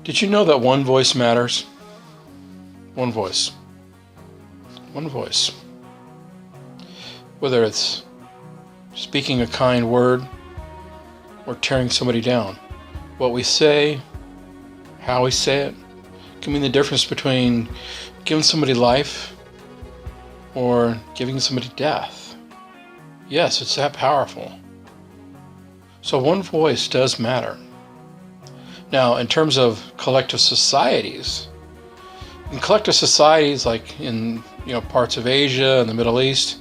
Did you know that one voice matters? One voice. One voice. Whether it's speaking a kind word or tearing somebody down. What we say, how we say it, can mean the difference between giving somebody life or giving somebody death. Yes, it's that powerful. So one voice does matter. Now, in terms of collective societies, in collective societies like in parts of Asia and the Middle East,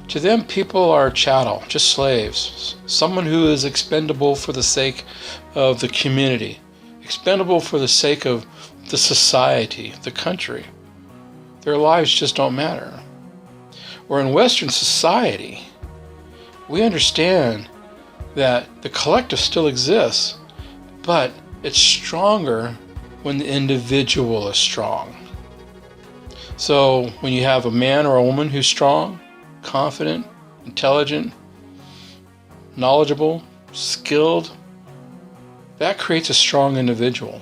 to them people are chattel, just slaves, someone who is expendable for the sake of the community, expendable for the sake of the society, the country. Their lives just don't matter. Or in Western society, we understand that the collective still exists, but it's stronger when the individual is strong. So when you have a man or a woman who's strong, confident, intelligent, knowledgeable, skilled, that creates a strong individual.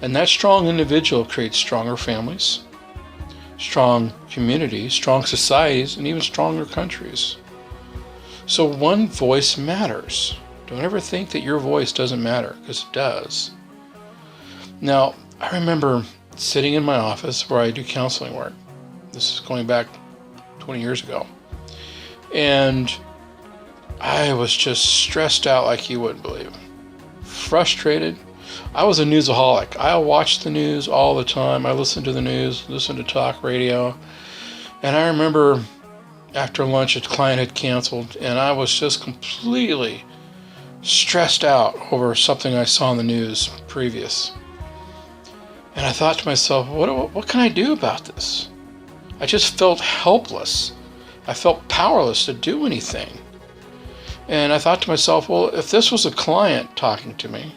And that strong individual creates stronger families, strong communities, strong societies, and even stronger countries. So one voice matters. Don't ever think that your voice doesn't matter, because it does. Now, I remember sitting in my office where I do counseling work. This is going back 20 years ago. And I was just stressed out like you wouldn't believe. Frustrated. I was a newsaholic. I watched the news all the time. I listened to the news, listened to talk radio. And I remember after lunch, a client had canceled, and I was just completely stressed out over something I saw in the news previous. And I thought to myself, what can I do about this? I just felt helpless. I felt powerless to do anything. And I thought to myself, well, if this was a client talking to me,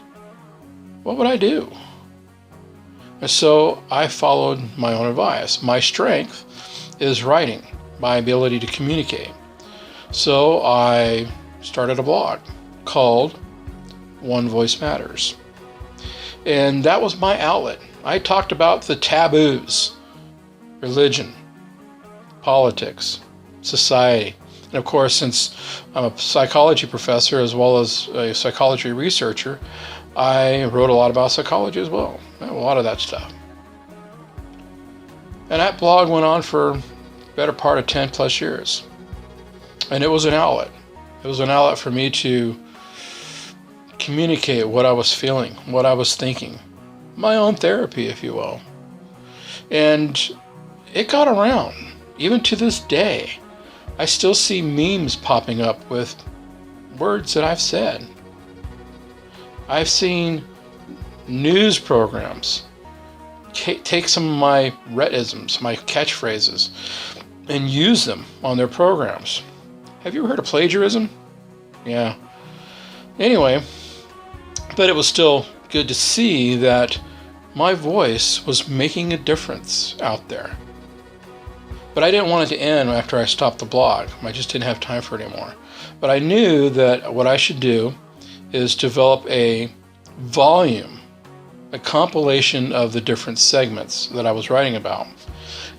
what would I do? And so I followed my own advice. My strength is writing, my ability to communicate. So I started a blog called One Voice Matters. And that was my outlet. I talked about the taboos, religion, politics, society. And of course, since I'm a psychology professor as well as a psychology researcher, I wrote a lot about psychology as well. A lot of that stuff. And that blog went on for the better part of 10 plus years. And it was an outlet. It was an outlet for me to communicate what I was feeling, what I was thinking. My own therapy, if you will. And it got around. Even to this day, I still see memes popping up with words that I've said. I've seen news programs take some of my Rhetisms, my catchphrases, and use them on their programs. Have you ever heard of plagiarism? Yeah. Anyway, but it was still good to see that my voice was making a difference out there. But I didn't want it to end after I stopped the blog. I just didn't have time for it anymore. But I knew that what I should do is develop a volume, a compilation of the different segments that I was writing about.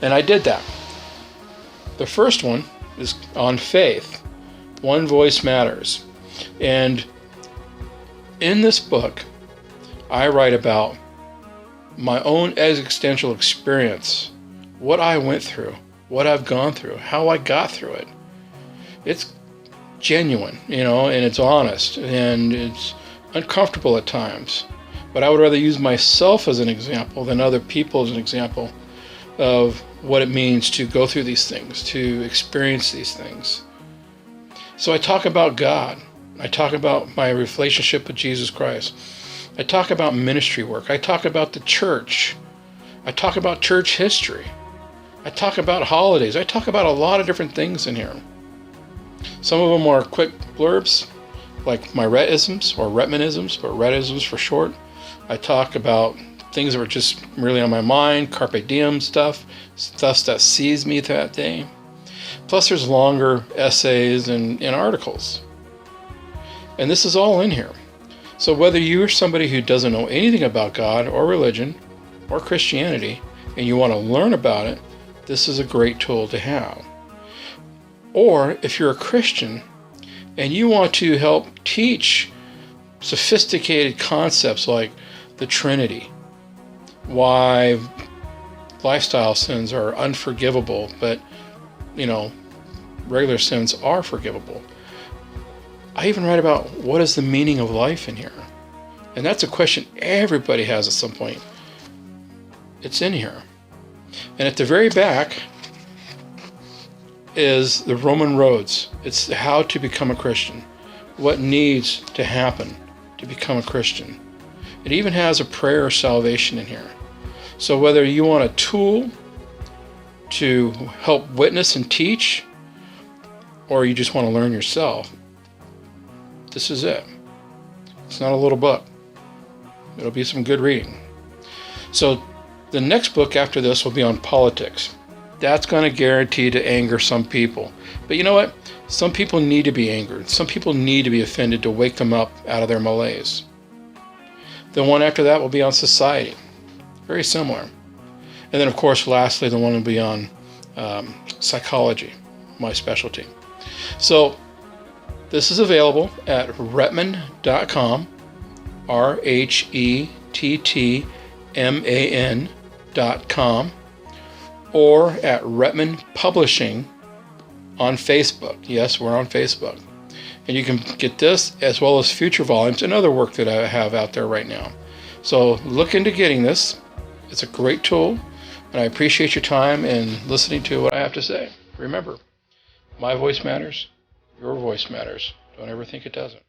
And I did that. The first one is on faith. One Voice Matters. And in this book, I write about my own existential experience, what I went through, what I've gone through, how I got through it. It's genuine, and it's honest, and it's uncomfortable at times. But I would rather use myself as an example than other people as an example of what it means to go through these things, to experience these things. So I talk about God. I talk about my relationship with Jesus Christ. I talk about ministry work. I talk about the church. I talk about church history. I talk about holidays. I talk about a lot of different things in here. Some of them are quick blurbs, like my Rhetisms or Rhetmanisms, but Rhetisms for short. I talk about things that were just really on my mind, carpe diem stuff that seized me that day. Plus there's longer essays and articles. And this is all in here. So whether you're somebody who doesn't know anything about God or religion or Christianity and you want to learn about it, this is a great tool to have. Or if you're a Christian and you want to help teach sophisticated concepts like the Trinity, why lifestyle sins are unforgivable, but regular sins are forgivable. I even write about what is the meaning of life in here. And that's a question everybody has at some point. It's in here. And at the very back is the Roman roads. It's how to become a Christian. What needs to happen to become a Christian. It even has a prayer of salvation in here. So whether you want a tool to help witness and teach, or you just want to learn yourself, this is it. It's not a little book. It'll be some good reading. So the next book after this will be on politics. That's going to guarantee to anger some people. But you know what? Some people need to be angered. Some people need to be offended to wake them up out of their malaise. The one after that will be on society. Very similar. And then, of course, lastly, the one will be on psychology, my specialty. So this is available at Rettman.com, RETTMAN.com, or at Rettman Publishing on Facebook. Yes, we're on Facebook. And you can get this as well as future volumes and other work that I have out there right now. So look into getting this. It's a great tool, and I appreciate your time and listening to what I have to say. Remember, my voice matters, your voice matters. Don't ever think it doesn't.